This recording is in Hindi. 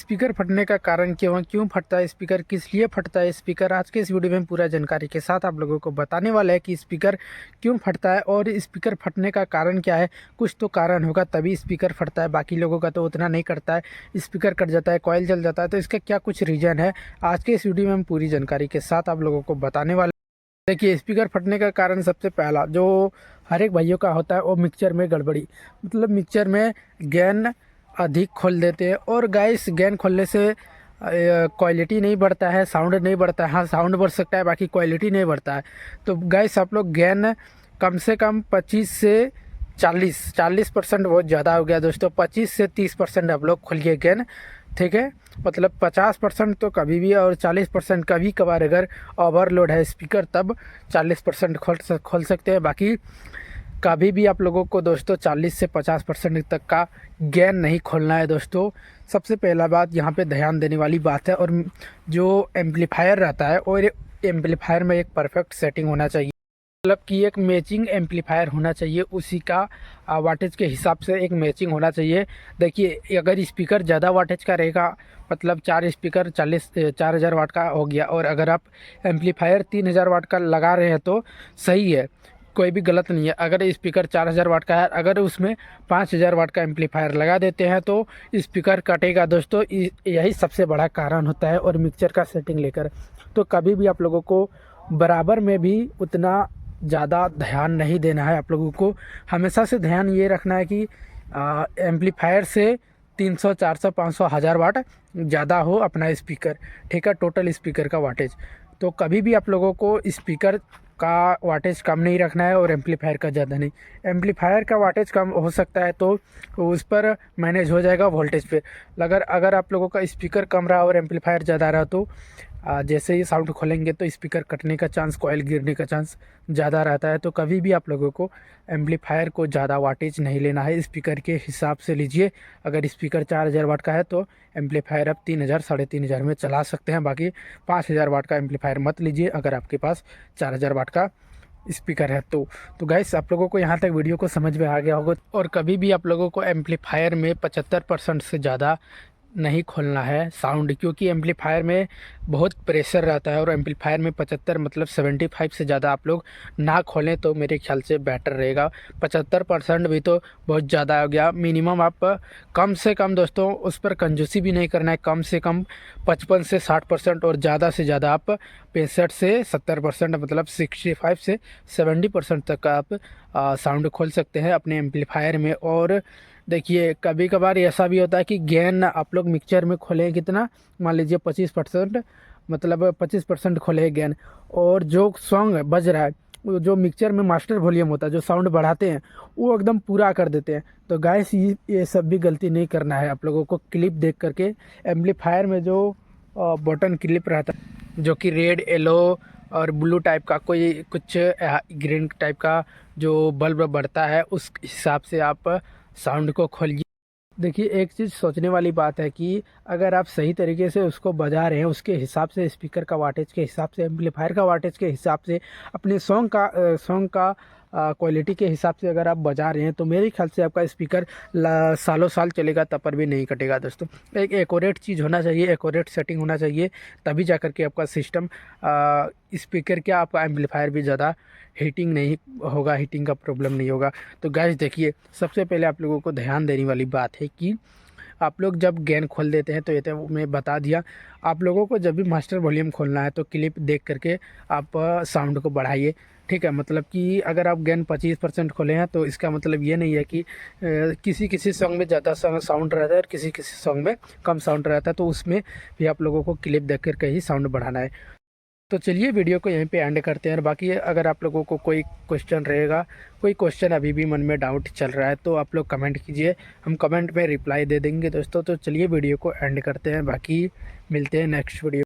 स्पीकर फटने का कारण क्यों फटता है स्पीकर, किस लिए फटता है स्पीकर, आज के इस वीडियो में हम पूरा जानकारी के साथ आप लोगों को बताने वाला है कि स्पीकर क्यों फटता है और स्पीकर फटने का कारण क्या है। कुछ तो कारण होगा तभी स्पीकर फटता है, बाकी लोगों का तो उतना नहीं करता है। स्पीकर कट जाता है, कॉइल जल जाता है, तो इसका क्या कुछ रीज़न है आज के इस वीडियो में हम पूरी जानकारी के साथ आप लोगों को बताने वाले। देखिए, स्पीकर फटने का कारण सबसे पहला जो हर एक भाइयों का होता है वो मिक्सचर में गड़बड़ी, मतलब मिक्सचर में गेन अधिक खोल देते हैं और गाइस गेन खोलने से क्वालिटी नहीं बढ़ता है, साउंड नहीं बढ़ता है। हाँ, साउंड बढ़ सकता है, बाकी क्वालिटी नहीं बढ़ता है। तो गाइस आप लोग गेन कम से कम 25 से 40% बहुत ज़्यादा हो गया दोस्तों। 25 से 30% आप लोग खोलिए गेन, ठीक है। मतलब 50% तो कभी भी और 40% कभी कभार अगर ओवरलोड है स्पीकर तब 40% खोल सकते हैं। बाकी कभी भी आप लोगों को दोस्तों 40 से 50% तक का गेन नहीं खोलना है दोस्तों। सबसे पहला बात यहाँ पे ध्यान देने वाली बात है। और जो एम्पलीफायर रहता है और एम्पलीफायर में एक परफेक्ट सेटिंग होना चाहिए, मतलब कि एक मैचिंग एम्पलीफायर होना चाहिए, उसी का वाटेज के हिसाब से एक मैचिंग होना चाहिए। देखिए, अगर स्पीकर ज़्यादा वाटेज का रहेगा, मतलब 4 स्पीकर 4000 वाट का हो गया, और अगर आप एम्पलीफायर 3000 वाट का लगा रहे हैं तो सही है, कोई भी गलत नहीं है। अगर स्पीकर 4000 वाट का है, अगर उसमें 5000 वाट का एम्पलीफायर लगा देते हैं तो स्पीकर कटेगा दोस्तों। यही सबसे बड़ा कारण होता है। और मिक्सचर का सेटिंग लेकर तो कभी भी आप लोगों को बराबर में भी उतना ज़्यादा ध्यान नहीं देना है। आप लोगों को हमेशा से ध्यान ये रखना है कि एम्पलीफायर से 300 400 500 1000 वाट ज़्यादा हो अपना स्पीकर, ठीक है, टोटल स्पीकर का वाटेज। तो कभी भी आप लोगों को स्पीकर का वाटेज कम नहीं रखना है और एम्पलीफायर का ज़्यादा नहीं। एम्पलीफायर का वाटेज कम हो सकता है तो उस पर मैनेज हो जाएगा वोल्टेज पे। अगर आप लोगों का स्पीकर कम रहा और एम्पलीफायर ज़्यादा रहा तो जैसे ही साउंड खोलेंगे तो स्पीकर कटने का चांस, कॉइल गिरने का चांस ज़्यादा रहता है। तो कभी भी आप लोगों को एम्पलीफायर को ज़्यादा वाटेज नहीं लेना है, स्पीकर के हिसाब से लीजिए। अगर स्पीकर 4000 वाट का है तो एम्पलीफायर आप 3000 3500 में चला सकते हैं। बाकी 5000 वाट का एम्पलीफायर मत लीजिए अगर आपके पास 4000 वाट का स्पीकर है तो गाइस आप लोगों को यहाँ तक वीडियो को समझ में आ गया होगा। और कभी भी आप लोगों को एम्पलीफायर में 75% से ज़्यादा नहीं खोलना है साउंड, क्योंकि एम्पलीफायर में बहुत प्रेशर रहता है। और एम्पलीफायर में 75 मतलब 75 से ज़्यादा आप लोग ना खोलें तो मेरे ख्याल से बेटर रहेगा। 75% भी तो बहुत ज़्यादा हो गया। मिनिमम आप कम से कम दोस्तों उस पर कंजूसी भी नहीं करना है, कम से कम 55 से 60% और ज़्यादा से ज़्यादा आप 65 से 70% मतलब 65 से 70% तक का आप साउंड खोल सकते हैं अपने एम्पलीफायर में। और देखिए, कभी कभार ऐसा भी होता है कि गेन आप लोग मिक्सचर में खोलें कितना, मान लीजिए 25%, मतलब 25% खोले गेन, और जो सॉन्ग बज रहा है जो मिक्सचर में मास्टर वॉल्यूम होता है, जो साउंड बढ़ाते हैं वो एकदम पूरा कर देते हैं। तो गाइस ये सब भी गलती नहीं करना है आप लोगों को। क्लिप देख करके एम्पलीफायर में जो बटन क्लिप रहता है जो कि रेड, येलो और ब्लू टाइप का, कोई कुछ ग्रीन टाइप का जो बल्ब बढ़ता है, उस हिसाब से आप साउंड को खोलिए। देखिए, एक चीज़ सोचने वाली बात है कि अगर आप सही तरीके से उसको बजा रहे हैं, उसके हिसाब से स्पीकर का वाटेज के हिसाब से, एम्पलीफायर का वाटेज के हिसाब से, अपने सॉन्ग का क्वालिटी के हिसाब से अगर आप बजा रहे हैं तो मेरे ख्याल से आपका स्पीकर सालों साल चलेगा तब पर भी नहीं कटेगा दोस्तों। एक एक्यूरेट चीज़ होना चाहिए, एक्यूरेट सेटिंग होना चाहिए, तभी जा कर के आपका सिस्टम स्पीकर क्या आपका एम्पलीफायर भी ज़्यादा हीटिंग नहीं होगा, हीटिंग का प्रॉब्लम नहीं होगा। तो गाइस देखिए, सबसे पहले आप लोगों को ध्यान देने वाली बात है कि आप लोग जब गेन खोल देते हैं तो ये तो मैं बता दिया। आप लोगों को जब भी मास्टर वॉल्यूम खोलना है तो क्लिप देख करके आप साउंड को बढ़ाइए, ठीक है। मतलब कि अगर आप गेन 25% खोले हैं तो इसका मतलब ये नहीं है कि किसी किसी सॉन्ग में ज़्यादा साउंड रहता है और किसी किसी सॉन्ग में कम साउंड रहता है, तो उसमें भी आप लोगों को क्लिप देख करके ही साउंड बढ़ाना है। तो चलिए वीडियो को यहीं पे एंड करते हैं। और बाकी अगर आप लोगों को कोई क्वेश्चन रहेगा, कोई क्वेश्चन अभी भी मन में डाउट चल रहा है, तो आप लोग कमेंट कीजिए, हम कमेंट में रिप्लाई दे देंगे दोस्तों। तो चलिए वीडियो को एंड करते हैं, बाकी मिलते हैं नेक्स्ट वीडियो।